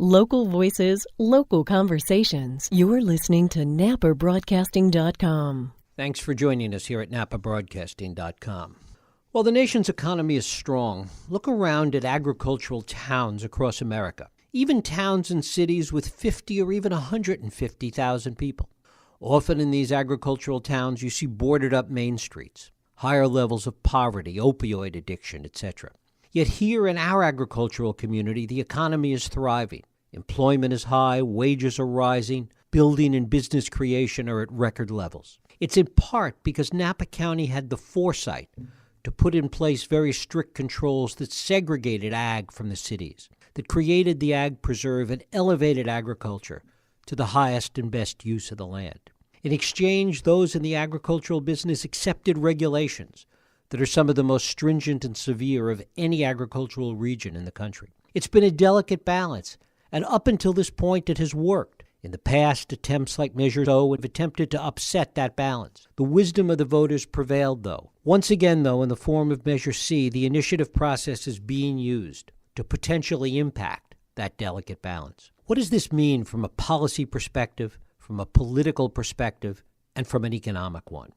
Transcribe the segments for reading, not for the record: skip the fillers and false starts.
Local voices, local conversations. You're listening to NAPAbroadcasting.com. Thanks for joining us here at NAPAbroadcasting.com. While the nation's economy is strong, look around at agricultural towns across America, even towns and cities with 50 or even 150,000 people. Often in these agricultural towns, you see boarded-up main streets, higher levels of poverty, opioid addiction, etc. Yet here in our agricultural community, the economy is thriving. Employment is high, wages are rising, building and business creation are at record levels. It's in part because Napa County had the foresight to put in place very strict controls that segregated ag from the cities, that created the ag preserve and elevated agriculture to the highest and best use of the land. In exchange, those in the agricultural business accepted regulations that are some of the most stringent and severe of any agricultural region in the country. It's been a delicate balance, and up until this point it has worked. In the past, attempts like Measure O have attempted to upset that balance. The wisdom of the voters prevailed, though. Once again, though, in the form of Measure C, the initiative process is being used to potentially impact that delicate balance. What does this mean from a policy perspective, from a political perspective, and from an economic one?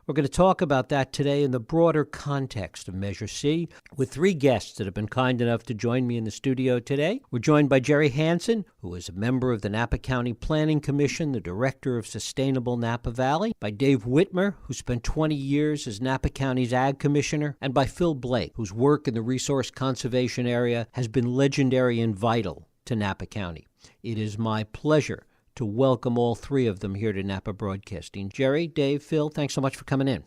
We're going to talk about that today in the broader context of Measure C with three guests that have been kind enough to join me in the studio today. We're joined by Jeri Hansen, who is a member of the Napa County Planning Commission, the director of Sustainable Napa Valley, by Dave Whitmer, who spent 20 years as Napa County's Ag Commissioner, and by Phil Blake, whose work in the resource conservation area has been legendary and vital to Napa County. It is my pleasure to welcome all three of them here to Napa Broadcasting. Jeri, Dave, Phil, thanks so much for coming in.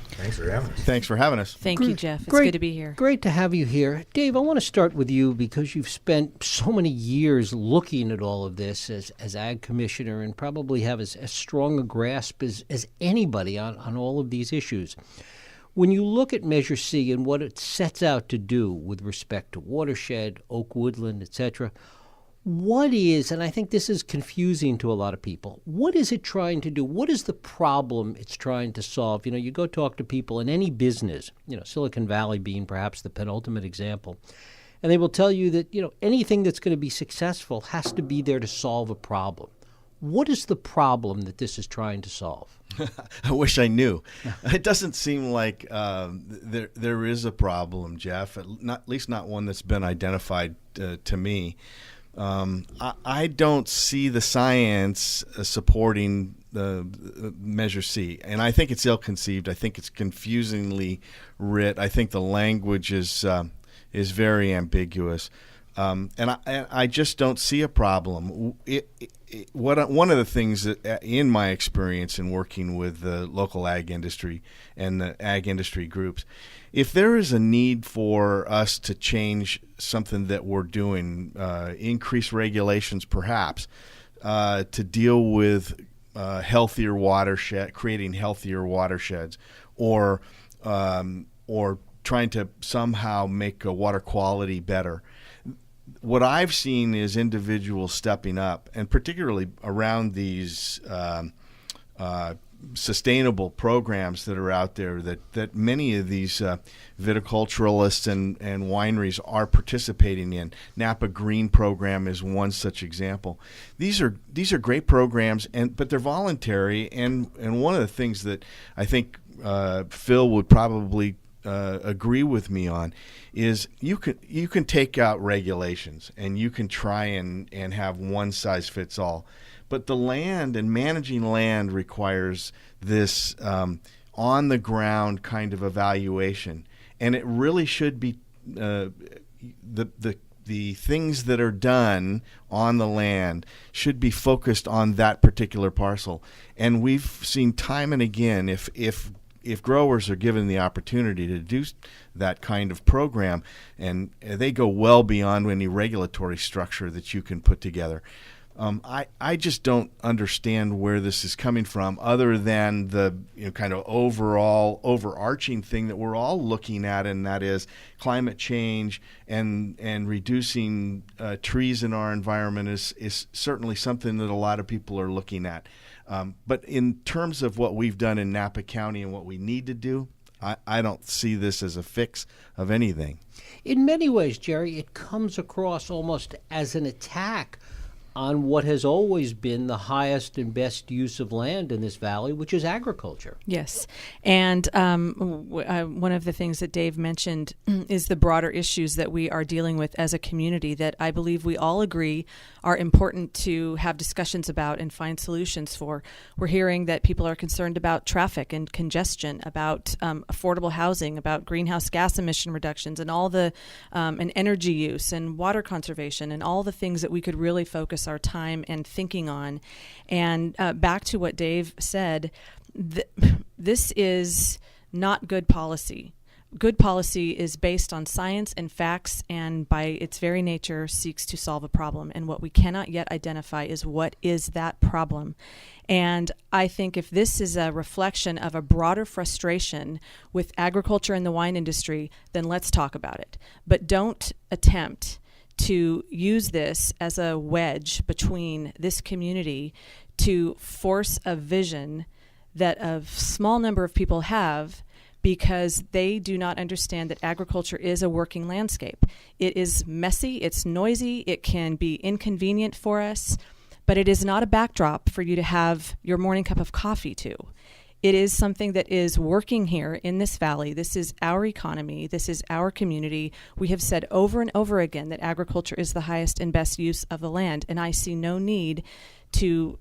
Thanks for having us. Thanks for having us. Thank you, Jeff. It's good to be here. Great to have you here. Dave, I want to start with you because you've spent so many years looking at all of this as Ag Commissioner and probably have as strong a grasp as anybody on all of these issues. When you look at Measure C and what it sets out to do with respect to watershed, oak woodland, etc., what is, and I think this is confusing to a lot of people, what is it trying to do? What is the problem it's trying to solve? You go talk to people in any business, Silicon Valley being perhaps the penultimate example, and they will tell you that, anything that's going to be successful has to be there to solve a problem. What is the problem that this is trying to solve? I wish I knew. It doesn't seem like there is a problem, Jeff, at least not one that's been identified to me. I don't see the science supporting the Measure C, and I think it's ill-conceived. I think it's confusingly writ. I think the language is very ambiguous, and I just don't see a problem. One of the things that, in my experience in working with the local ag industry and the ag industry groups, if there is a need for us to change something that we're doing, increase regulations perhaps, to deal with healthier watershed, creating healthier watersheds, or trying to somehow make water quality better, what I've seen is individuals stepping up, and particularly around these sustainable programs that are out there that many of these viticulturalists and wineries are participating in. Napa Green program is one such example. These are great programs, but they're voluntary. And one of the things that I think Phil would probably agree with me on is you can take out regulations and you can try and have one size fits all. But the land and managing land requires this on-the-ground kind of evaluation. And it really should be the things that are done on the land should be focused on that particular parcel. And we've seen time and again, if growers are given the opportunity to do that kind of program, and they go well beyond any regulatory structure that you can put together. I just don't understand where this is coming from, other than the kind of overall overarching thing that we're all looking at, and that is climate change and reducing trees in our environment is certainly something that a lot of people are looking at. But in terms of what we've done in Napa County and what we need to do, I don't see this as a fix of anything. In many ways, Jeri, it comes across almost as an attack on what has always been the highest and best use of land in this valley, which is agriculture. Yes. And one of the things that Dave mentioned is the broader issues that we are dealing with as a community that I believe we all agree are important to have discussions about and find solutions for. We're hearing that people are concerned about traffic and congestion, about affordable housing, about greenhouse gas emission reductions, and all the and energy use and water conservation and all the things that we could really focus our time and thinking on. And back to what Dave said, this is not good policy. Good policy is based on science and facts, and by its very nature seeks to solve a problem. And what we cannot yet identify is what is that problem. And I think if this is a reflection of a broader frustration with agriculture and the wine industry, then let's talk about it. But don't attempt to use this as a wedge between this community to force a vision that a small number of people have, because they do not understand that agriculture is a working landscape. It is messy, it's noisy, it can be inconvenient for us, but it is not a backdrop for you to have your morning cup of coffee to. It is something that is working here in this valley. This is our economy. This is our community. We have said over and over again that agriculture is the highest and best use of the land, and I see no need to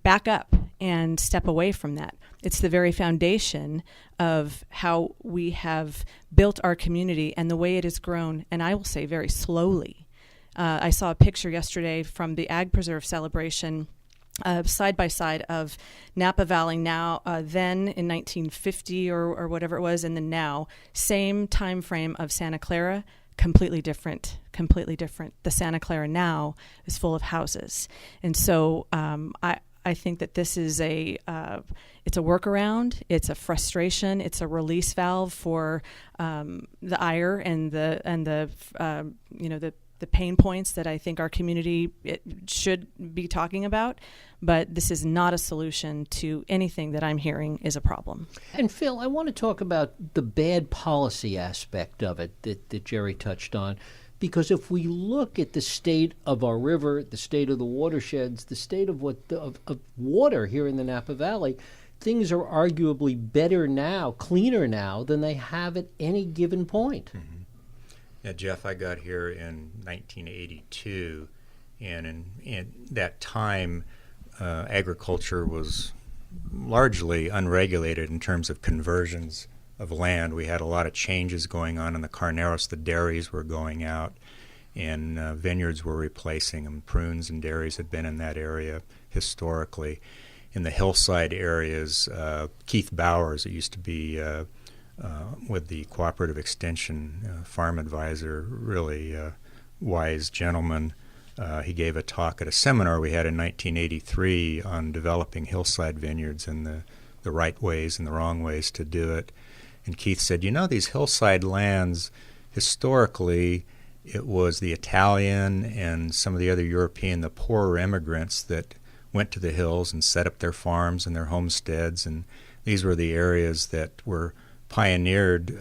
back up and step away from that. It's the very foundation of how we have built our community and the way it has grown, and I will say very slowly. I saw a picture yesterday from the Ag Preserve celebration, side by side, of Napa Valley now, then in 1950 or whatever it was, and then now, same time frame of Santa Clara, completely different. The Santa Clara now is full of houses. And so I think that this is it's a workaround, it's a frustration, it's a release valve for the ire and the pain points that I think our community should be talking about. But this is not a solution to anything that I'm hearing is a problem. And Phil, I want to talk about the bad policy aspect of it that Jeri touched on. Because if we look at the state of our river, the state of the watersheds, the state of water here in the Napa Valley, things are arguably better now, cleaner now, than they have at any given point. Mm-hmm. Yeah, Jeff, I got here in 1982, and in that time, agriculture was largely unregulated in terms of conversions of land. We had a lot of changes going on in the Carneros. The dairies were going out, and vineyards were replacing them. Prunes and dairies had been in that area historically. In the hillside areas, Keith Bowers, it used to be with the Cooperative Extension farm advisor, really wise gentleman. He gave a talk at a seminar we had in 1983 on developing hillside vineyards and the right ways and the wrong ways to do it. And Keith said, these hillside lands, historically, it was the Italian and some of the other European, the poorer immigrants that went to the hills and set up their farms and their homesteads. And these were the areas that were pioneered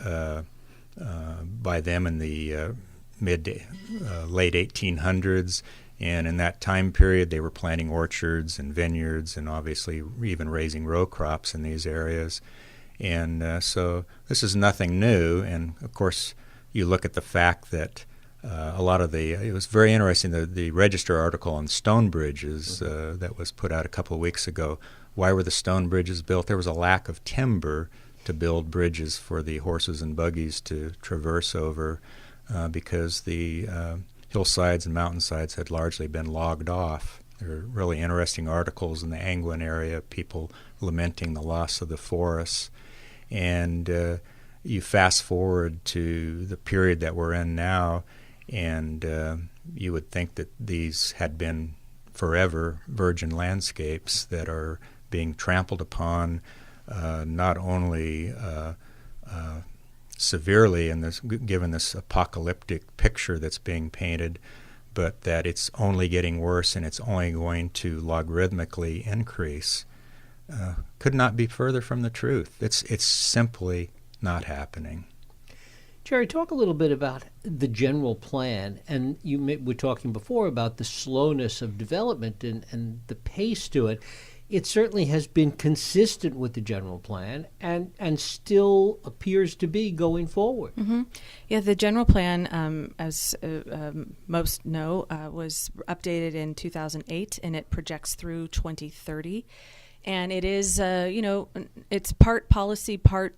by them in the late 1800s. And in that time period, they were planting orchards and vineyards and obviously even raising row crops in these areas. And so this is nothing new. And, of course, you look at the fact that a lot of it was very interesting, the Register article on stone bridges that was put out a couple of weeks ago. Why were the stone bridges built? There was a lack of timber to build bridges for the horses and buggies to traverse over because the hillsides and mountainsides had largely been logged off. There are really interesting articles in the Angwin area, people lamenting the loss of the forests. And you fast forward to the period that we're in now, and you would think that these had been forever virgin landscapes that are being trampled upon, not only severely in this, given this apocalyptic picture that's being painted, but that it's only getting worse and it's only going to logarithmically increase. could not be further from the truth. It's simply not happening. Jeri, talk a little bit about the general plan. And were talking before about the slowness of development and the pace to it. It certainly has been consistent with the general plan and still appears to be going forward. Mm-hmm. Yeah, the general plan, as most know, was updated in 2008, and it projects through 2030. And it is, it's part policy, part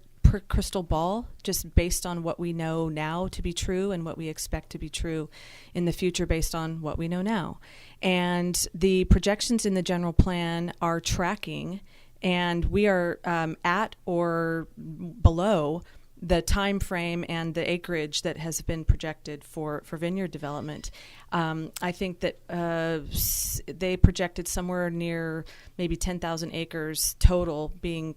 crystal ball, just based on what we know now to be true and what we expect to be true in the future based on what we know now. And the projections in the general plan are tracking, and we are at or below the time frame and the acreage that has been projected for vineyard development. I think that they projected somewhere near maybe 10,000 acres total being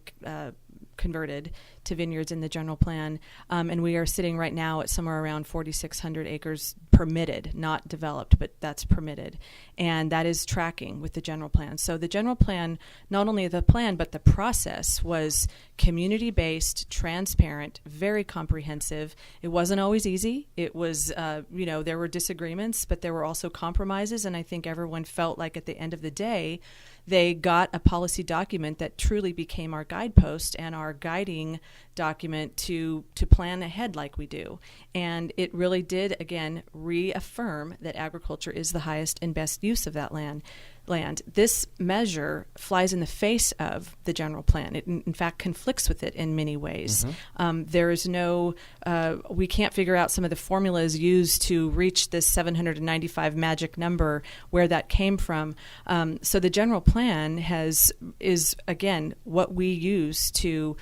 converted to vineyards in the general plan, and we are sitting right now at somewhere around 4,600 acres permitted, not developed, but that's permitted, and that is tracking with the general plan. So the general plan, not only the plan, but the process was community-based, transparent, very comprehensive. It wasn't always easy. It was, there were disagreements, but there were also compromises, and I think everyone felt like at the end of the day, they got a policy document that truly became our guidepost and our guiding document to plan ahead like we do. And it really did, again, reaffirm that agriculture is the highest and best use of that land. This measure flies in the face of the general plan. It, in fact, conflicts with it in many ways. Mm-hmm. There is we can't figure out some of the formulas used to reach this 795 magic number, where that came from. So the general plan is again, what we use to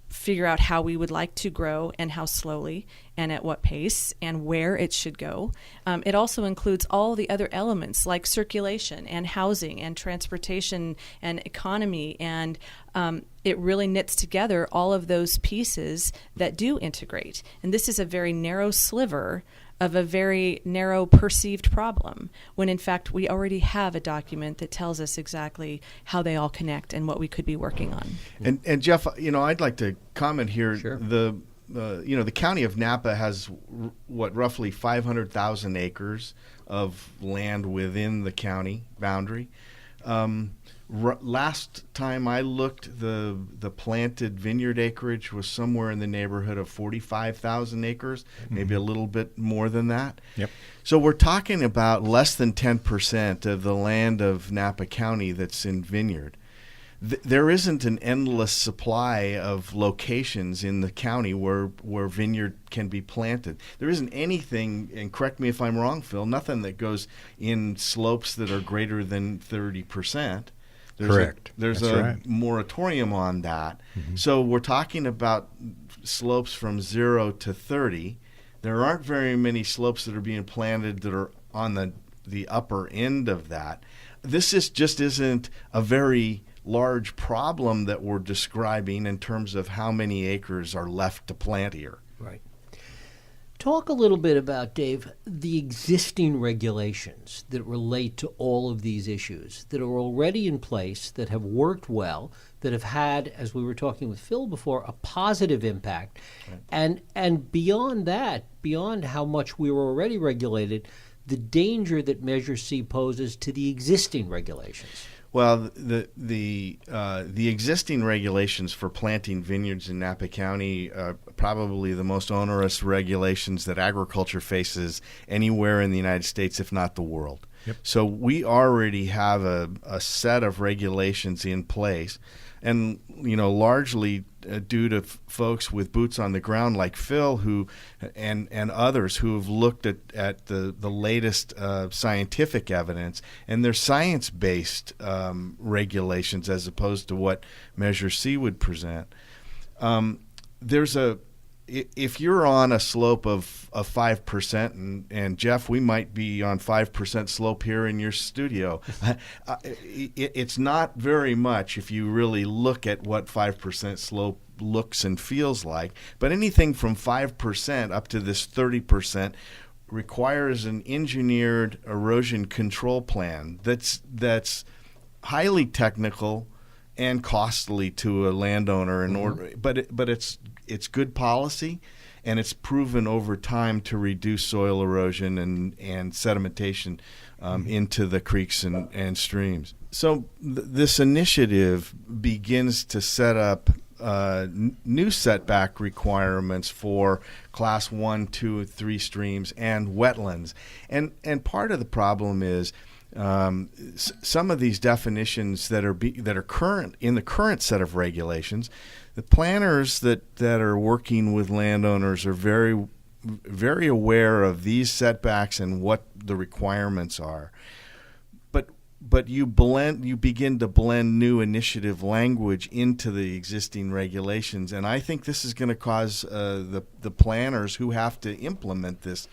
figure out how we would like to grow and how slowly and at what pace and where it should go. It also includes all the other elements like circulation and housing and transportation and economy, and it really knits together all of those pieces that do integrate. And this is a very narrow sliver of a very narrow perceived problem, when in fact we already have a document that tells us exactly how they all connect and what we could be working on. And Jeff, I'd like to comment here. Sure. The county of Napa has roughly 500,000 acres of land within the county boundary. Last time I looked, the planted vineyard acreage was somewhere in the neighborhood of 45,000 acres, maybe a little bit more than that. Yep. So we're talking about less than 10% of the land of Napa County that's in vineyard. There isn't an endless supply of locations in the county where vineyard can be planted. There isn't anything, and correct me if I'm wrong, Phil, nothing that goes in slopes that are greater than 30%. Correct. There's That's a right. moratorium on that. Mm-hmm. So we're talking about slopes from 0 to 30. There aren't very many slopes that are being planted that are on the upper end of that. This just isn't a very large problem that we're describing in terms of how many acres are left to plant here. Right. Talk a little bit about, Dave, the existing regulations that relate to all of these issues that are already in place, that have worked well, that have had, as we were talking with Phil before, a positive impact. Right. And beyond that, beyond how much we were already regulated, the danger that Measure C poses to the existing regulations. Well, the existing regulations for planting vineyards in Napa County are probably the most onerous regulations that agriculture faces anywhere in the United States, if not the world. Yep. So we already have a set of regulations in place, and largely due to folks with boots on the ground like Phil, who and others who have looked at the latest scientific evidence, and they're science-based regulations as opposed to what Measure C would present. If you're on a slope of 5%, and Jeff, we might be on 5% slope here in your studio, it's not very much if you really look at what 5% slope looks and feels like. But anything from 5% up to this 30% requires an engineered erosion control plan that's highly technical and costly to a landowner in order. But it's good policy, and it's proven over time to reduce soil erosion and sedimentation into the creeks and streams. So this initiative begins to set up new setback requirements for class 1, 2, 3 streams and wetlands. And part of the problem is some of these definitions that are current in the current set of regulations, the planners that are working with landowners are very, very aware of these setbacks and what the requirements are. But you begin to blend new initiative language into the existing regulations, and I think this is going to cause the planners who have to implement this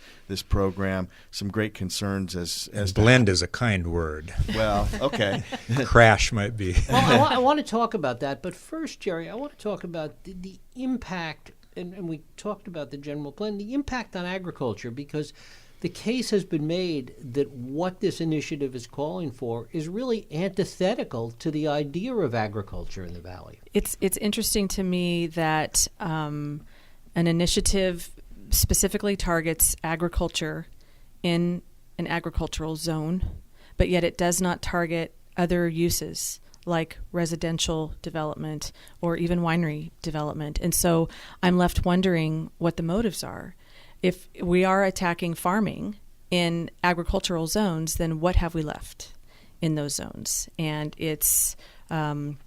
program some great concerns. As blend is a kind word. Well, okay. Crash might be. Well, I want to talk about that, but first, Jeri, I want to talk about the impact, and we talked about the general plan, the impact on agriculture, because the case has been made that what this initiative is calling for is really antithetical to the idea of agriculture in the valley. It's interesting to me that an initiative specifically targets agriculture in an agricultural zone, but yet it does not target other uses like residential development or even winery development. And so I'm left wondering what the motives are. If we are attacking farming in agricultural zones, then what have we left in those zones? And it's an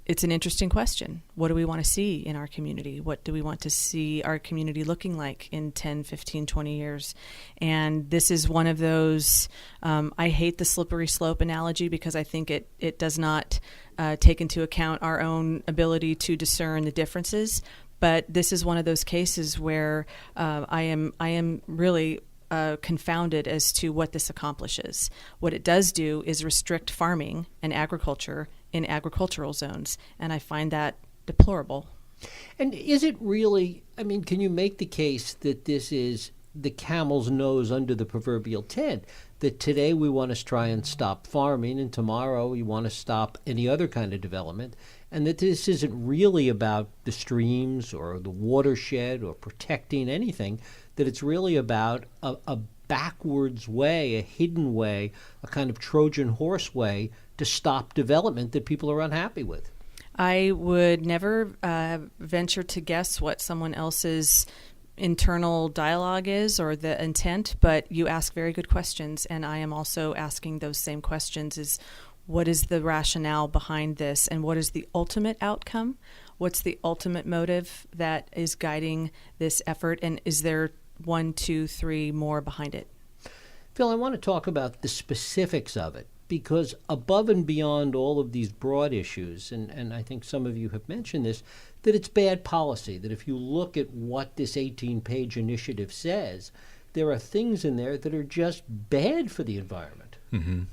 interesting question. What do we want to see in our community? What do we want to see our community looking like in 10, 15, 20 years? And this is one of those, I hate the slippery slope analogy because I think it does not take into account our own ability to discern the differences. But this is one of those cases where I am really confounded as to what this accomplishes. What it does do is restrict farming and agriculture in agricultural zones, and I find that deplorable. And is it really, can you make the case that this is the camel's nose under the proverbial tent, that today we want to try and stop farming and tomorrow we want to stop any other kind of development, and that this isn't really about the streams or the watershed or protecting anything, that it's really about a backwards way, a hidden way, a kind of Trojan horse way to stop development that people are unhappy with? I would never venture to guess what someone else's internal dialogue is or the intent, but you ask very good questions, and I am also asking those same questions. Is what is the rationale behind this, and what is the ultimate outcome? What's the ultimate motive that is guiding this effort, and is there 1, 2, 3 more behind it? Phil, I want to talk about the specifics of it, because above and beyond all of these broad issues, and I think some of you have mentioned this, that it's bad policy, that if you look at what this 18-page initiative says, there are things in there that are just bad for the environment. Mm-hmm.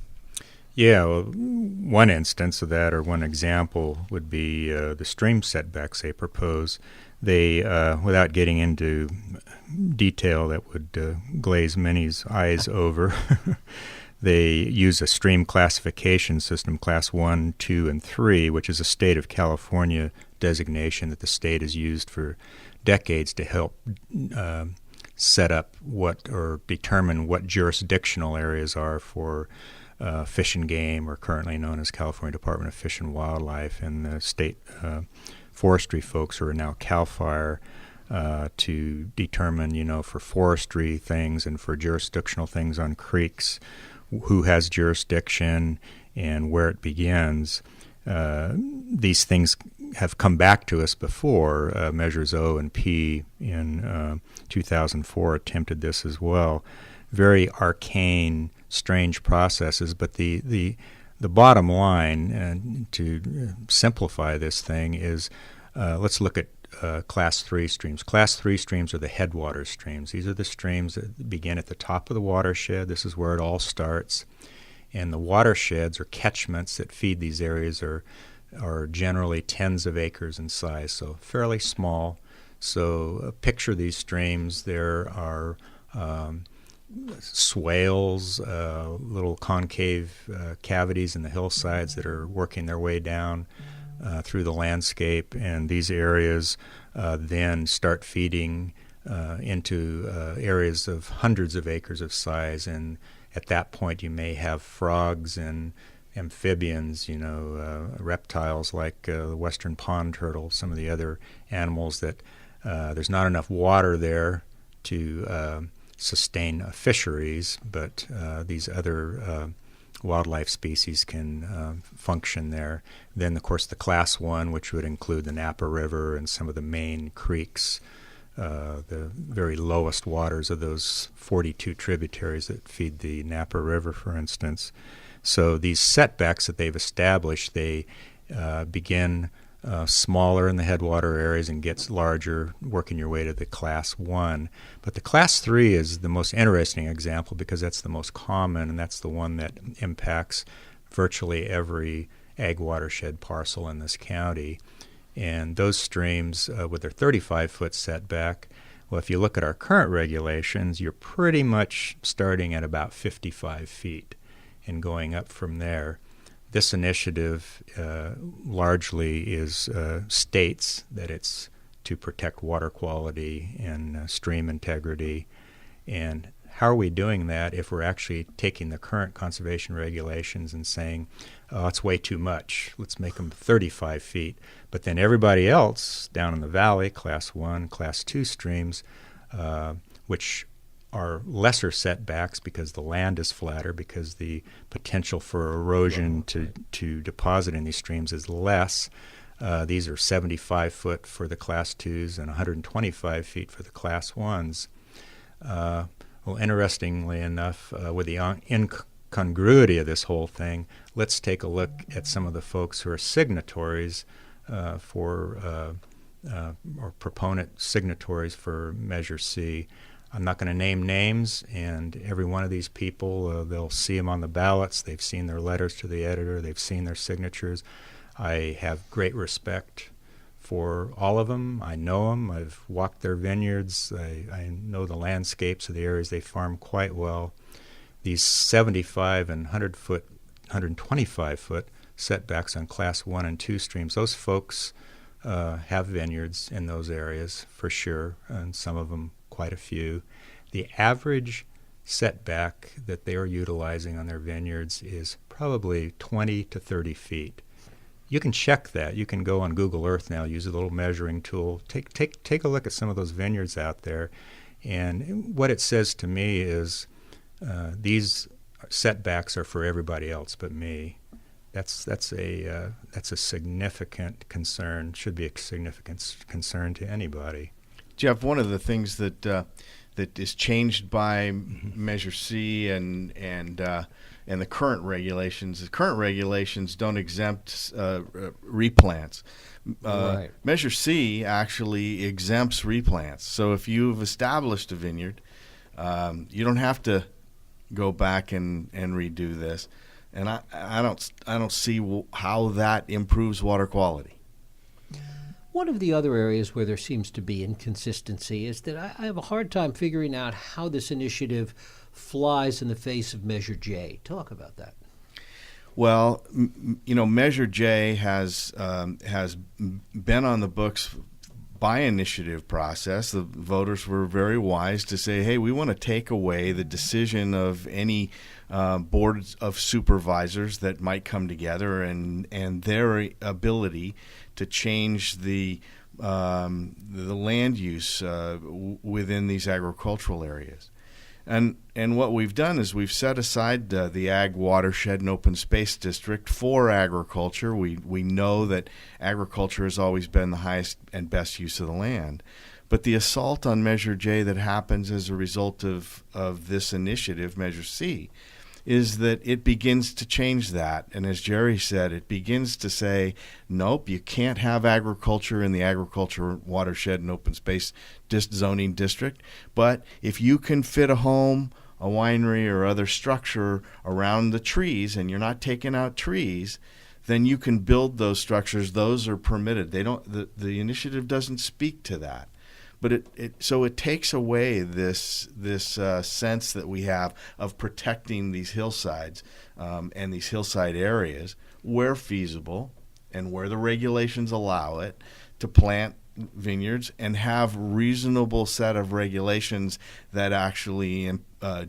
Yeah, well, one instance of that, or one example, would be the stream setbacks they propose. They, without getting into detail that would glaze many's eyes over, they use a stream classification system, class 1, 2, and 3, which is a state of California designation that the state has used for decades to help set up or determine what jurisdictional areas are for fish and game, or currently known as California Department of Fish and Wildlife, and the state forestry folks who are now CAL FIRE to determine, for forestry things and for jurisdictional things on creeks, who has jurisdiction and where it begins. These things have come back to us before. Measures O and P in 2004 attempted this as well. Very arcane, strange processes, but the bottom line, to simplify this thing, is let's look at Class 3 streams. Class 3 streams are the headwater streams. These are the streams that begin at the top of the watershed. This is where it all starts. And the watersheds or catchments that feed these areas are generally tens of acres in size, so fairly small. So picture these streams. There are swales, little concave cavities in the hillsides that are working their way down. through the landscape, and these areas then start feeding into areas of hundreds of acres of size, and at that point you may have frogs and amphibians, reptiles like the western pond turtle, some of the other animals that there's not enough water there to sustain fisheries, but these other wildlife species can function there. Then, of course, the Class 1, which would include the Napa River and some of the main creeks, the very lowest waters of those 42 tributaries that feed the Napa River, for instance. So these setbacks that they've established, they begin smaller in the headwater areas and gets larger, working your way to the Class 1. But the Class 3 is the most interesting example because that's the most common, and that's the one that impacts virtually every ag watershed parcel in this county. And those streams, with their 35-foot setback, well, if you look at our current regulations, you're pretty much starting at about 55 feet and going up from there. This initiative largely states that it's to protect water quality and stream integrity. And how are we doing that if we're actually taking the current conservation regulations and saying, oh, it's way too much, let's make them 35 feet. But then everybody else down in the valley, Class 1, Class 2 streams, which are lesser setbacks because the land is flatter, because the potential for erosion to deposit in these streams is less. These are 75 foot for the Class 2s and 125 feet for the Class 1s. Well, interestingly enough, with the incongruity of this whole thing, let's take a look at some of the folks who are signatories or proponent signatories for Measure C. I'm not going to name names, and every one of these people, they'll see them on the ballots. They've seen their letters to the editor. They've seen their signatures. I have great respect for all of them. I know them. I've walked their vineyards. I know the landscapes of the areas they farm quite well. These 75 and 100-foot, 125-foot setbacks on Class 1 and 2 streams, those folks have vineyards in those areas for sure, and some of them quite a few. The average setback that they are utilizing on their vineyards is probably 20 to 30 feet. You can check that. You can go on Google Earth now, use a little measuring tool. Take a look at some of those vineyards out there, and what it says to me is these setbacks are for everybody else but me. That's a significant concern. Should be a significant concern to anybody. Jeff, one of the things that is changed by Measure C and the current regulations don't exempt replants. Right. Measure C actually exempts replants. So if you've established a vineyard, you don't have to go back and redo this. And I don't see how that improves water quality. One of the other areas where there seems to be inconsistency is that I have a hard time figuring out how this initiative flies in the face of Measure J. Talk about that. Well, Measure J has been on the books by initiative process. The voters were very wise to say, hey, we want to take away the decision of any boards of supervisors that might come together and their ability to change the land use within these agricultural areas. And what we've done is we've set aside the Ag Watershed and Open Space District for agriculture. We know that agriculture has always been the highest and best use of the land. But the assault on Measure J that happens as a result of this initiative, Measure C, is that it begins to change that. And as Jeri said, it begins to say, nope, you can't have agriculture in the agriculture watershed and open space zoning district. But if you can fit a home, a winery, or other structure around the trees, and you're not taking out trees, then you can build those structures. Those are permitted. They don't. The initiative doesn't speak to that. But it takes away this sense that we have of protecting these hillsides and these hillside areas where feasible, and where the regulations allow it to plant vineyards and have reasonable set of regulations that actually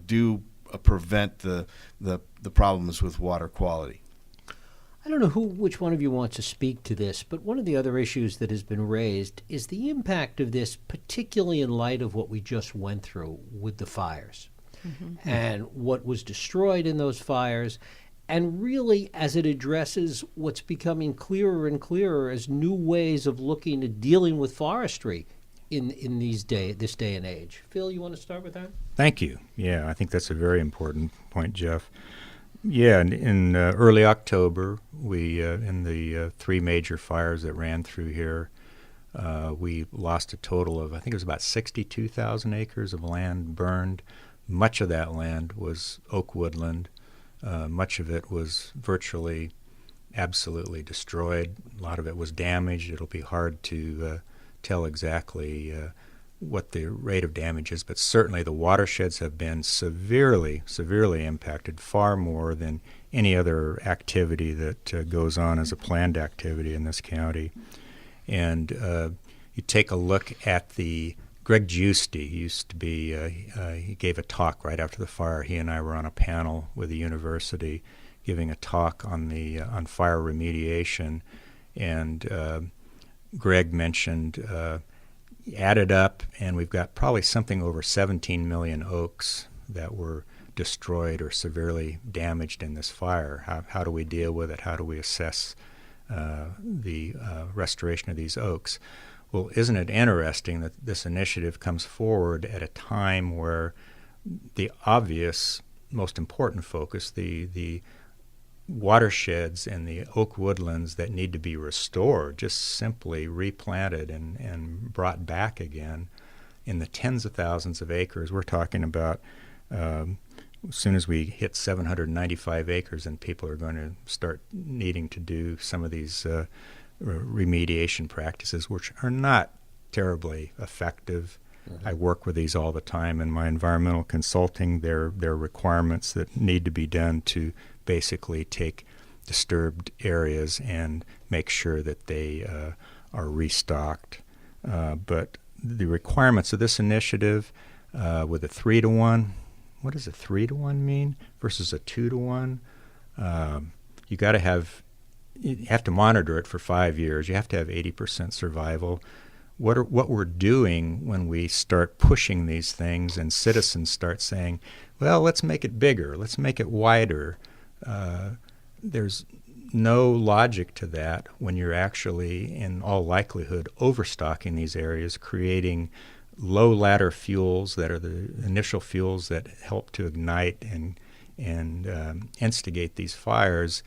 do prevent the problems with water quality. I don't know which one of you wants to speak to this, but one of the other issues that has been raised is the impact of this, particularly in light of what we just went through with the fires and what was destroyed in those fires, and really as it addresses what's becoming clearer and clearer as new ways of looking at dealing with forestry in this day and age. Phil, you want to start with that? Thank you. Yeah, I think that's a very important point, Jeff. Yeah, in early October, we in the 3 major fires that ran through here, we lost a total of, I think it was about 62,000 acres of land burned. Much of that land was oak woodland. Much of it was virtually absolutely destroyed. A lot of it was damaged. It'll be hard to tell exactly what the rate of damage is, but certainly the watersheds have been severely impacted, far more than any other activity that goes on as a planned activity in this county. And you take a look at the Greg Giusti used to be, he gave a talk right after the fire. He and I were on a panel with the university giving a talk on on fire remediation, and Greg mentioned added up, and we've got probably something over 17 million oaks that were destroyed or severely damaged in this fire. How do we deal with it? How do we assess the restoration of these oaks? Well, isn't it interesting that this initiative comes forward at a time where the obvious, most important focus, the watersheds and the oak woodlands that need to be restored, just simply replanted and brought back again in the tens of thousands of acres. We're talking about as soon as we hit 795 acres, and people are going to start needing to do some of these remediation practices, which are not terribly effective. I work with these all the time in my environmental consulting. There are requirements that need to be done to basically take disturbed areas and make sure that they are restocked. But the requirements of this initiative with a 3-to-1, what does a 3-to-1 mean versus a 2-to-1? You have to monitor it for 5 years. You have to have 80% survival. What we're doing when we start pushing these things and citizens start saying, well, let's make it bigger, let's make it wider. There's no logic to that when you're actually, in all likelihood, overstocking these areas, creating low ladder fuels that are the initial fuels that help to ignite and instigate these fires.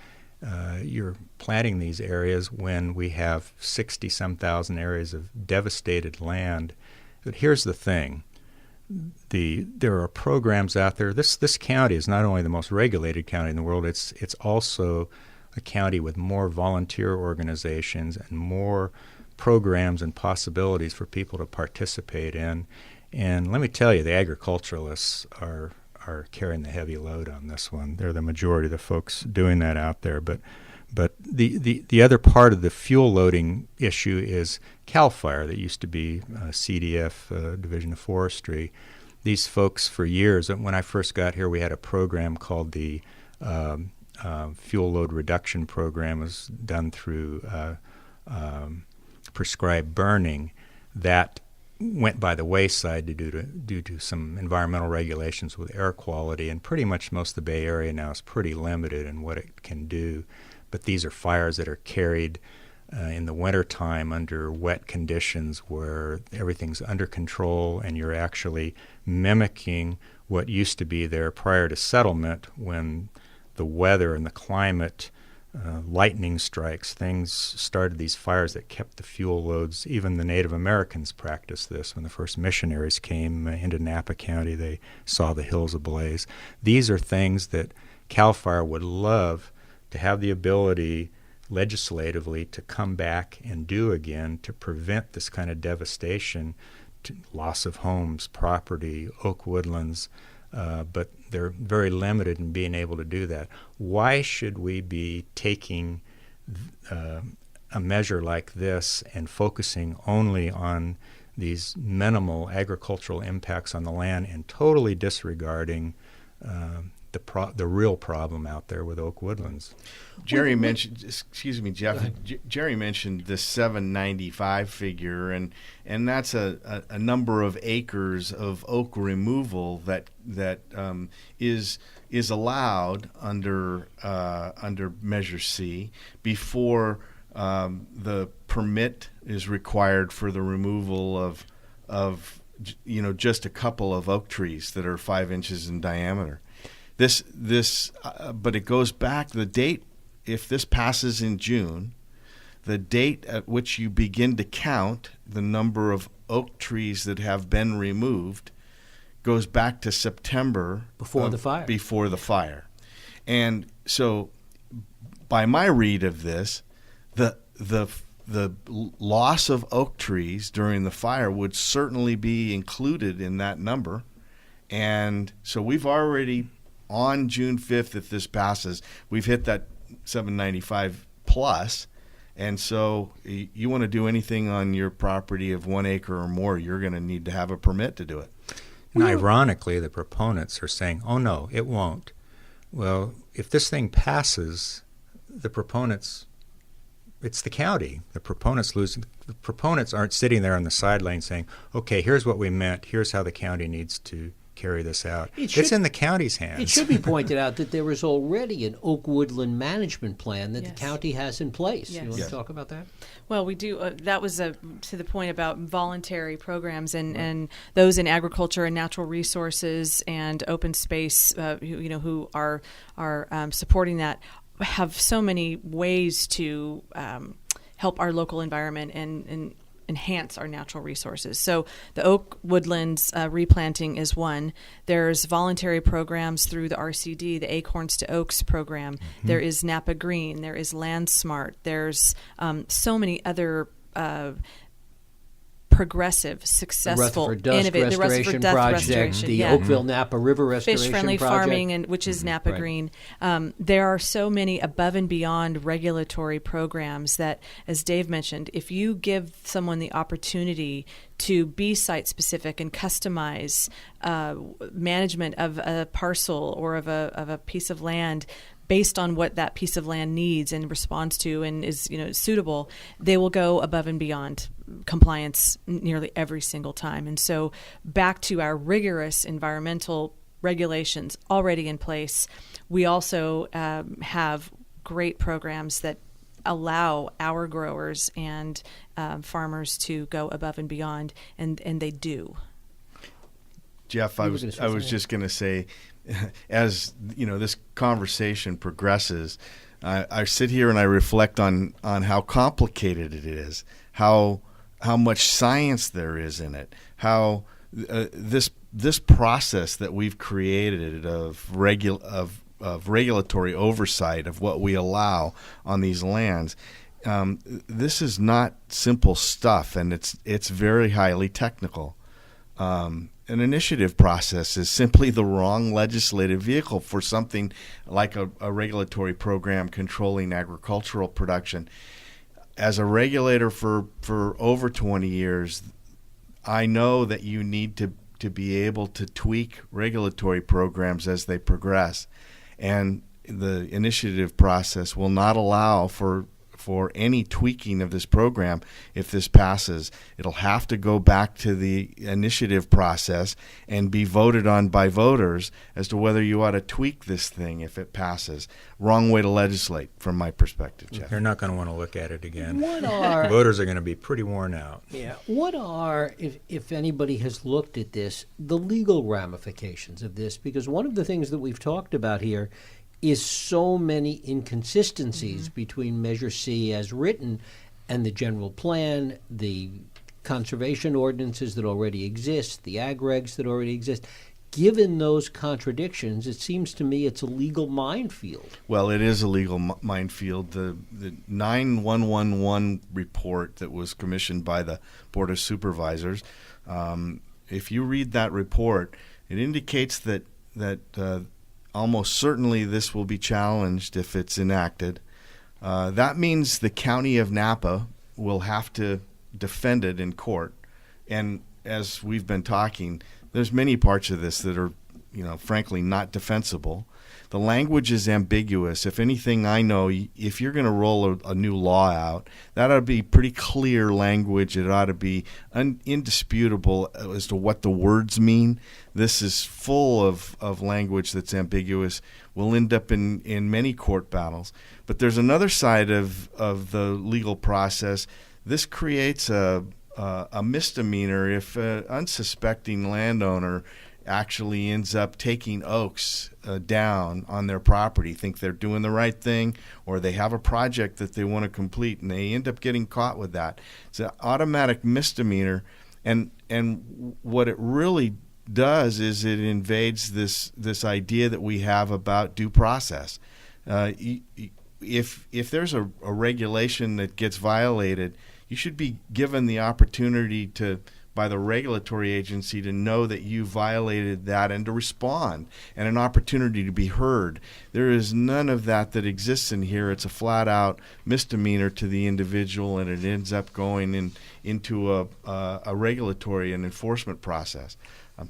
You're planting these areas when we have 60-some thousand areas of devastated land. But here's the thing. There are programs out there. This county is not only the most regulated county in the world, it's also a county with more volunteer organizations and more programs and possibilities for people to participate in. And let me tell you, the agriculturalists are carrying the heavy load on this one. They're the majority of the folks doing that out there. But the other part of the fuel loading issue is CAL FIRE that used to be CDF, Division of Forestry. These folks for years, when I first got here, we had a program called the Fuel Load Reduction Program. It was done through prescribed burning. That went by the wayside due to some environmental regulations with air quality, and pretty much most of the Bay Area now is pretty limited in what it can do. But these are fires that are carried in the wintertime under wet conditions where everything's under control and you're actually mimicking what used to be there prior to settlement when the weather and the climate, lightning strikes, things started these fires that kept the fuel loads. Even the Native Americans practiced this. When the first missionaries came into Napa County, they saw the hills ablaze. These are things that CAL FIRE would love to have the ability legislatively to come back and do again to prevent this kind of devastation, to loss of homes, property, oak woodlands, but they're very limited in being able to do that. Why should we be taking a measure like this and focusing only on these minimal agricultural impacts on the land and totally disregarding the real problem out there with oak woodlands. Jeri mentioned, excuse me, Jeff. Jeri mentioned the 795 figure, and that's a number of acres of oak removal that is allowed under Measure C before the permit is required for the removal of just a couple of oak trees that are 5 inches in diameter. But it goes back, the date, if this passes in June, the date at which you begin to count the number of oak trees that have been removed goes back to September. Before the fire. Before the fire. And so by my read of this, the loss of oak trees during the fire would certainly be included in that number. And so we've already, on June 5th, if this passes, we've hit that 795 plus. And so you want to do anything on your property of 1 acre or more, you're going to need to have a permit to do it. And ironically, the proponents are saying, oh, no, it won't. Well, if this thing passes, the proponents, it's the county. The proponents lose. The proponents aren't sitting there on the sideline saying, okay, here's what we meant. Here's how the county needs to carry this out. It's in the county's hands. It should be pointed out that there is already an oak woodland management plan that the county has in place. Yes. You want to talk about that? Well, we do. That was to the point about voluntary programs and those in agriculture and natural resources and open space, who are supporting that, have so many ways to help our local environment and enhance our natural resources. So the oak woodlands replanting is one. There's voluntary programs through the RCD, the Acorns to Oaks program. Mm-hmm. There is Napa Green. There is Land Smart. There's so many other progressive, successful, innovative, the Rutherford Dust Project, the Oakville Napa River Restoration Fish-friendly Project. farming, which is Napa Green. There are so many above and beyond regulatory programs that, as Dave mentioned, if you give someone the opportunity to be site-specific and customize management of a parcel or of a piece of land based on what that piece of land needs and responds to and is suitable, they will go above and beyond compliance nearly every single time. And so back to our rigorous environmental regulations already in place, we also have great programs that allow our growers and farmers to go above and beyond, and they do. Jeff, I was just going to say, as this conversation progresses, I sit here and I reflect on how complicated it is, how much science there is in it, how this process that we've created of regulatory oversight of what we allow on these lands. This is not simple stuff, and it's very highly technical. An initiative process is simply the wrong legislative vehicle for something like a regulatory program controlling agricultural production. As a regulator for over 20 years, I know that you need to be able to tweak regulatory programs as they progress. And the initiative process will not allow for any tweaking of this program. If this passes, it'll have to go back to the initiative process and be voted on by voters as to whether you ought to tweak this thing if it passes. Wrong way to legislate from my perspective, Jeff. They're not going to want to look at it again. Voters are going to be pretty worn out. Yeah. What are, if anybody has looked at this, the legal ramifications of this? Because one of the things that we've talked about here is so many inconsistencies between Measure C as written and the general plan, the conservation ordinances that already exist, the ag regs that already exist. Given those contradictions, it seems to me it's a legal minefield. Well, it is a legal minefield. The 9111 report that was commissioned by the Board of Supervisors, if you read that report, it indicates that almost certainly this will be challenged if it's enacted. That means the county of Napa will have to defend it in court. And as we've been talking, there's many parts of this that are, frankly, not defensible. The language is ambiguous. If anything, I know if you're going to roll a new law out, that ought to be pretty clear language. It ought to be indisputable as to what the words mean. This is full of language that's ambiguous. We'll end up in many court battles. But there's another side of the legal process. This creates a misdemeanor if an unsuspecting landowner actually ends up taking oaks down on their property, think they're doing the right thing, or they have a project that they want to complete, and they end up getting caught with that. It's an automatic misdemeanor, and what it really does is it invades this idea that we have about due process. If there's a regulation that gets violated, you should be given the opportunity by the regulatory agency to know that you violated that and to respond, and an opportunity to be heard. There is none of that exists in here. It's a flat-out misdemeanor to the individual, and it ends up going into a regulatory and enforcement process.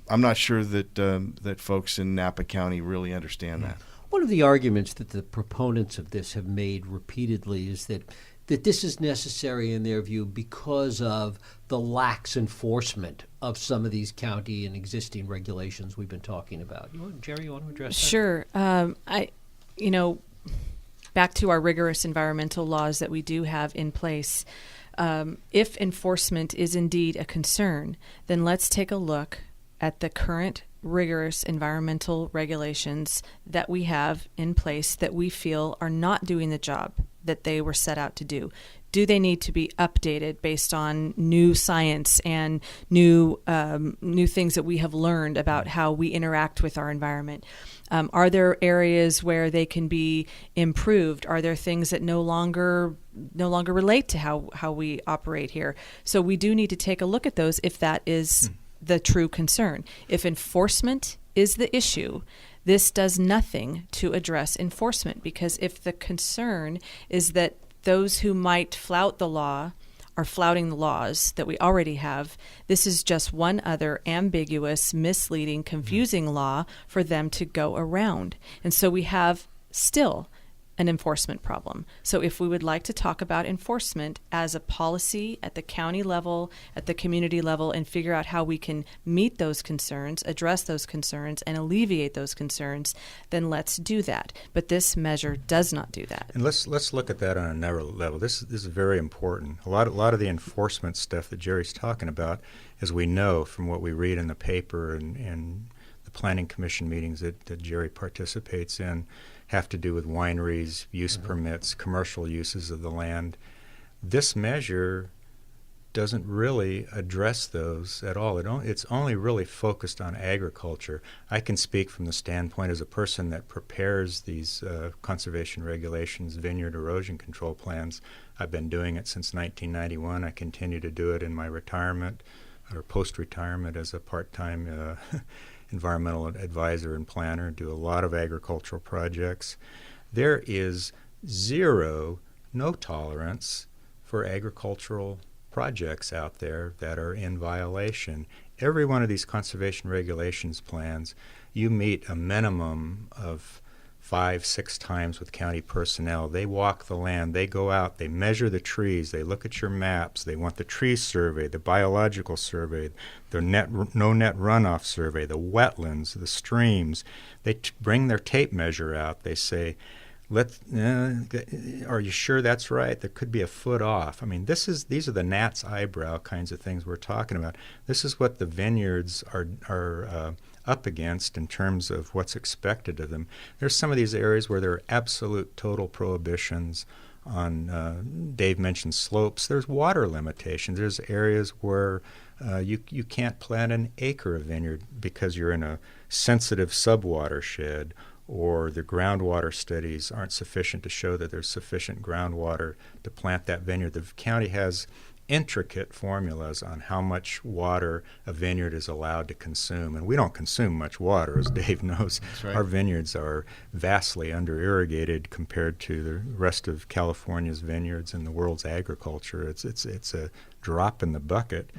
I'm not sure that folks in Napa County really understand that. One of the arguments that the proponents of this have made repeatedly is that this is necessary in their view because of the lax enforcement of some of these county and existing regulations we've been talking about. Jeri, you want to address that? Sure. Back to our rigorous environmental laws that we do have in place. If enforcement is indeed a concern, then let's take a look at the current rigorous environmental regulations that we have in place that we feel are not doing the job that they were set out to do. Do they need to be updated based on new science and new things that we have learned about how we interact with our environment? Are there areas where they can be improved? Are there things that no longer relate to how we operate here? So we do need to take a look at those if that is the true concern. If enforcement is the issue, this does nothing to address enforcement, because if the concern is that those who might flout the law are flouting the laws that we already have, this is just one other ambiguous, misleading, confusing law for them to go around. And so we have still an enforcement problem. So if we would like to talk about enforcement as a policy at the county level, at the community level, and figure out how we can meet those concerns, address those concerns, and alleviate those concerns, then let's do that. But this measure does not do that. And let's look at that on another level. This is very important. A lot of the enforcement stuff that Jeri's talking about, as we know from what we read in the paper and the planning commission meetings that Jeri participates in, have to do with wineries, use permits, commercial uses of the land. This measure doesn't really address those at all. It's only really focused on agriculture. I can speak from the standpoint as a person that prepares these conservation regulations, vineyard erosion control plans. I've been doing it since 1991. I continue to do it in my retirement or post-retirement as a part-time environmental advisor and planner, do a lot of agricultural projects. There is no tolerance for agricultural projects out there that are in violation. Every one of these conservation regulations plans, you meet a minimum of 5-6 times with county personnel. They walk the land, they go out, they measure the trees, they look at your maps, they want the tree survey, the biological survey, the no net runoff survey, the wetlands, the streams. They bring their tape measure out. They say, are you sure that's right? There could be a foot off. I mean, these are the gnat's eyebrow kinds of things we're talking about. This is what the vineyards are up against in terms of what's expected of them. There's some of these areas where there are absolute total prohibitions on, Dave mentioned slopes. There's water limitations. There's areas where you can't plant an acre of vineyard because you're in a sensitive subwatershed, or the groundwater studies aren't sufficient to show that there's sufficient groundwater to plant that vineyard. The county has intricate formulas on how much water a vineyard is allowed to consume. And we don't consume much water, as Dave knows. That's right. Our vineyards are vastly under-irrigated compared to the rest of California's vineyards and the world's agriculture. It's a drop in the bucket.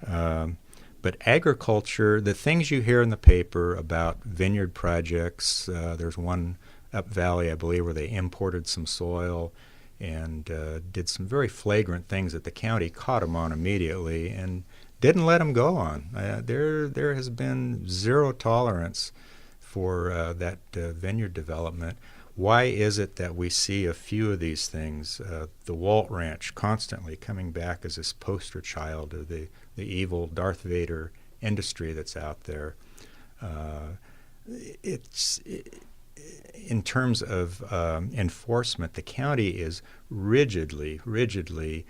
But agriculture, the things you hear in the paper about vineyard projects, there's one up valley, I believe, where they imported some soil and did some very flagrant things that the county caught them on immediately and didn't let them go on. There has been zero tolerance for that vineyard development. Why is it that we see a few of these things? The Walt Ranch constantly coming back as this poster child of the evil Darth Vader industry that's out there. In terms of enforcement, the county is rigidly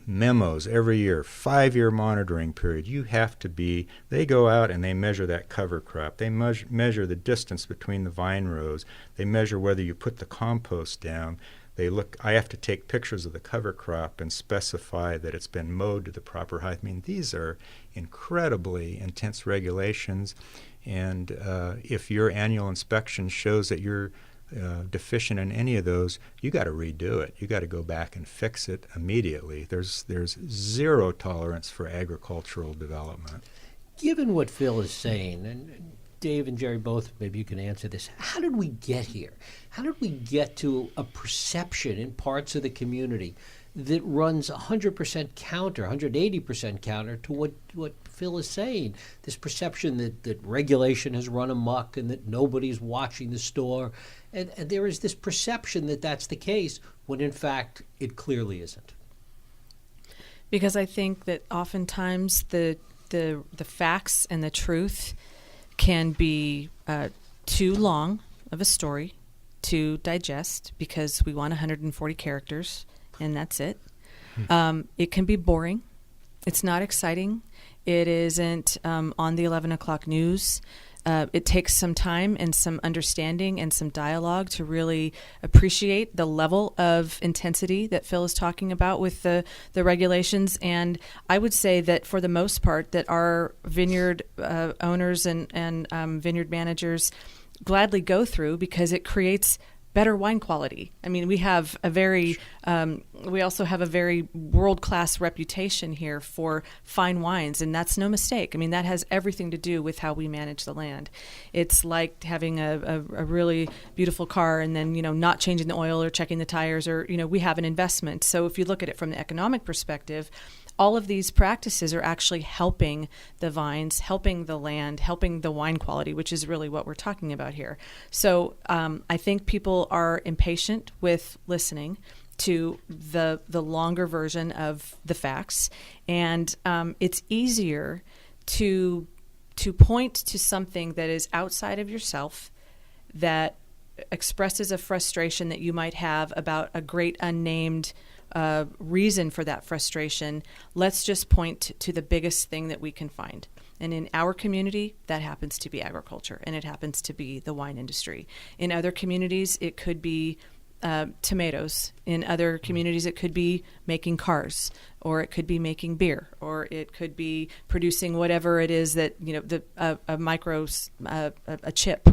memos every year, 5-year monitoring period. You have to be, they go out and they measure that cover crop. They measure the distance between the vine rows. They measure whether you put the compost down. I have to take pictures of the cover crop and specify that it's been mowed to the proper height. I mean, these are incredibly intense regulations. And if your annual inspection shows that you're deficient in any of those, you got to redo it. You got to go back and fix it immediately. There's zero tolerance for agricultural development. Given what Phil is saying, and Dave and Jeri both, maybe you can answer this, how did we get here? How did we get to a perception in parts of the community that runs 100% counter, 180% counter to what Phil is saying? This perception that regulation has run amok and that nobody's watching the store. And there is this perception that that's the case when in fact it clearly isn't. Because I think that oftentimes the facts and the truth can be too long of a story to digest because we want 140 characters and that's it. It can be boring. It's not exciting. It isn't on the 11 o'clock news. It takes some time and some understanding and some dialogue to really appreciate the level of intensity that Phil is talking about with the regulations. And I would say that for the most part that our vineyard owners and vineyard managers gladly go through because it creates better wine quality. I mean, we have we also have a very world-class reputation here for fine wines, and that's no mistake. I mean, that has everything to do with how we manage the land. It's like having a really beautiful car and then, not changing the oil or checking the tires or, we have an investment. So if you look at it from the economic perspective, all of these practices are actually helping the vines, helping the land, helping the wine quality, which is really what we're talking about here. So I think people are impatient with listening to the longer version of the facts, and it's easier to point to something that is outside of yourself that expresses a frustration that you might have about a great unnamed reason for that frustration. Let's just point to the biggest thing that we can find. And in our community, that happens to be agriculture, and it happens to be the wine industry. In other communities, it could be tomatoes. In other communities, it could be making cars, or it could be making beer, or it could be producing whatever it is that, a chip.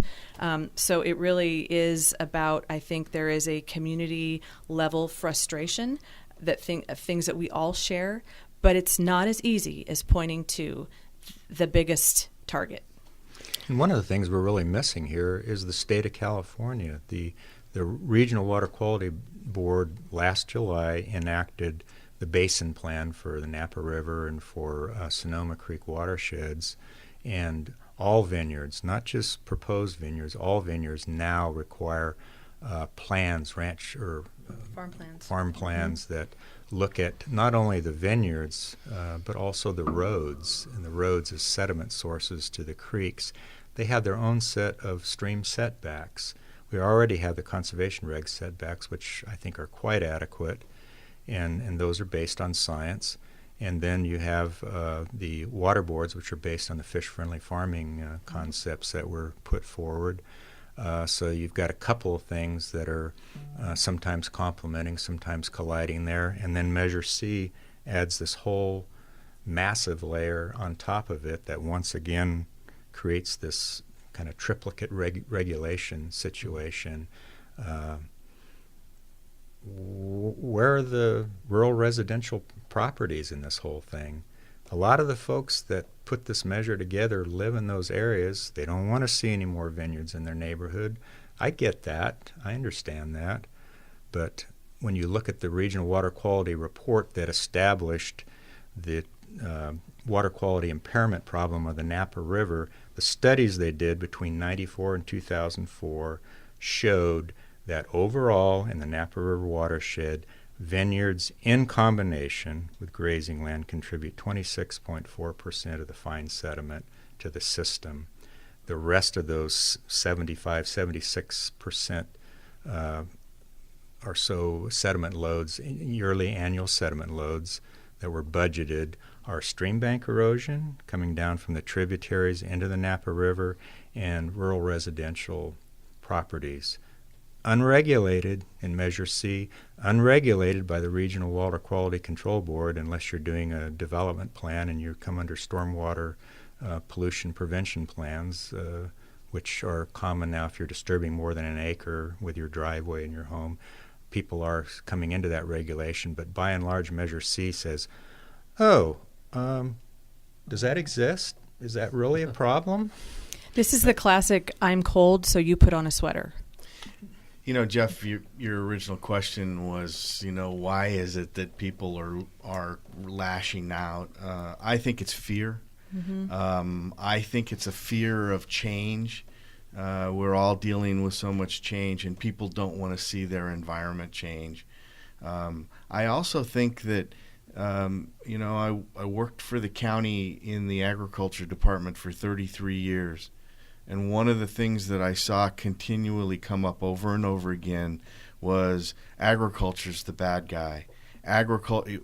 So it really is about, I think there is a community level frustration that things that we all share, but it's not as easy as pointing to the biggest target. And one of the things we're really missing here is the state of California. The Regional Water Quality Board last July enacted the basin plan for the Napa River and for Sonoma Creek watersheds, and all vineyards, not just proposed vineyards, all vineyards now require plans, farm plans that look at not only the vineyards but also the roads, and the roads as sediment sources to the creeks. They have their own set of stream setbacks. We already have the conservation reg setbacks, which I think are quite adequate, and those are based on science. And then you have the water boards, which are based on the fish-friendly farming concepts that were put forward. So you've got a couple of things that are sometimes complementing, sometimes colliding there. And then Measure C adds this whole massive layer on top of it that once again creates this kind of triplicate regulation situation. Where are the rural residential properties in this whole thing? A lot of the folks that put this measure together live in those areas. They don't want to see any more vineyards in their neighborhood. I get that. I understand that. But when you look at the regional water quality report that established the water quality impairment problem of the Napa River, the studies they did between 94 and 2004 showed that overall in the Napa River watershed, vineyards in combination with grazing land contribute 26.4% of the fine sediment to the system. The rest of those 76% or so sediment loads, yearly annual sediment loads that were budgeted, are stream bank erosion coming down from the tributaries into the Napa River and rural residential properties. Unregulated in Measure C, unregulated by the Regional Water Quality Control Board unless you're doing a development plan and you come under stormwater pollution prevention plans, which are common now if you're disturbing more than an acre with your driveway in your home. People are coming into that regulation, but by and large Measure C says, does that exist? Is that really a problem? This is the classic, I'm cold, so you put on a sweater. You know, Jeff, your original question was, why is it that people are lashing out? I think it's fear. Mm-hmm. I think it's a fear of change. We're all dealing with so much change, and people don't want to see their environment change. I also think that, I worked for the county in the agriculture department for 33 years. And one of the things that I saw continually come up over and over again was agriculture's the bad guy.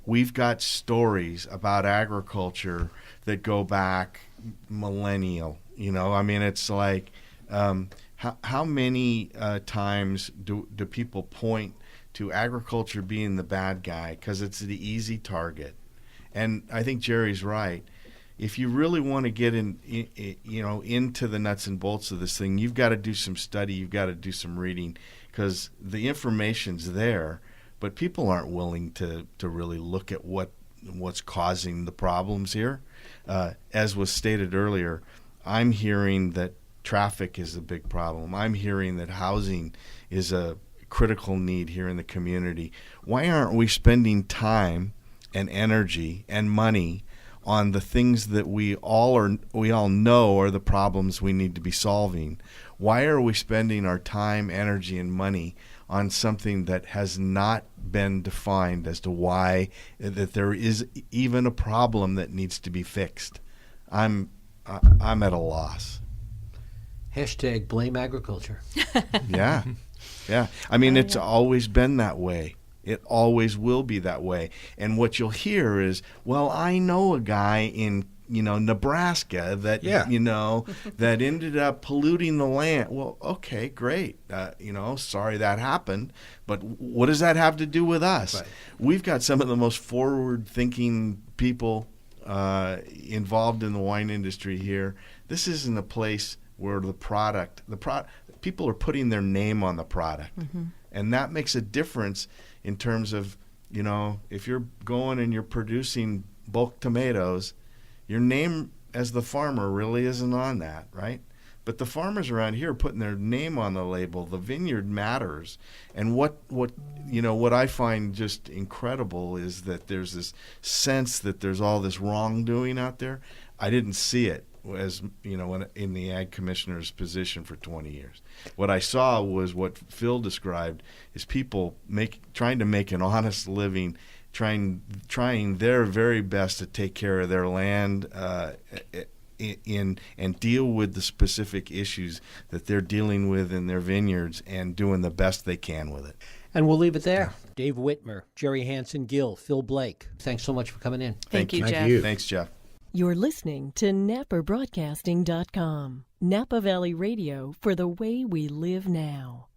We've got stories about agriculture that go back millennial. It's like how many times do people point to agriculture being the bad guy because it's the easy target? And I think Jeri's right. If you really want to get into the nuts and bolts of this thing, you've got to do some study, you've got to do some reading, because the information's there, but people aren't willing to really look at what's causing the problems here. As was stated earlier, I'm hearing that traffic is a big problem. I'm hearing that housing is a critical need here in the community. Why aren't we spending time and energy and money on the things that we all know are the problems we need to be solving? Why are we spending our time, energy, and money on something that has not been defined as to why that there is even a problem that needs to be fixed? I'm at a loss. Hashtag blame agriculture. Yeah. It's always been that way. It always will be that way. And what you'll hear is, well, I know a guy in, Nebraska that, that ended up polluting the land. Well, okay, great. Sorry that happened. But what does that have to do with us? Right. We've got some of the most forward-thinking people involved in the wine industry here. This isn't a place where the product people are putting their name on the product. Mm-hmm. And that makes a difference in terms of, if you're going and you're producing bulk tomatoes, your name as the farmer really isn't on that, right? But the farmers around here are putting their name on the label. The vineyard matters. And what I find just incredible is that there's this sense that there's all this wrongdoing out there. I didn't see it as in the ag commissioner's position for 20 years. What I saw was what Phil described is people trying to make an honest living, trying their very best to take care of their land and deal with the specific issues that they're dealing with in their vineyards and doing the best they can with it. And we'll leave it there. Dave Whitmer, Jeri Hansen-Gill, Phil Blake, thanks so much for coming in. Thank you, Jeff. Thanks, Jeff. You're listening to NAPAbroadcasting.com. Napa Valley Radio for the way we live now.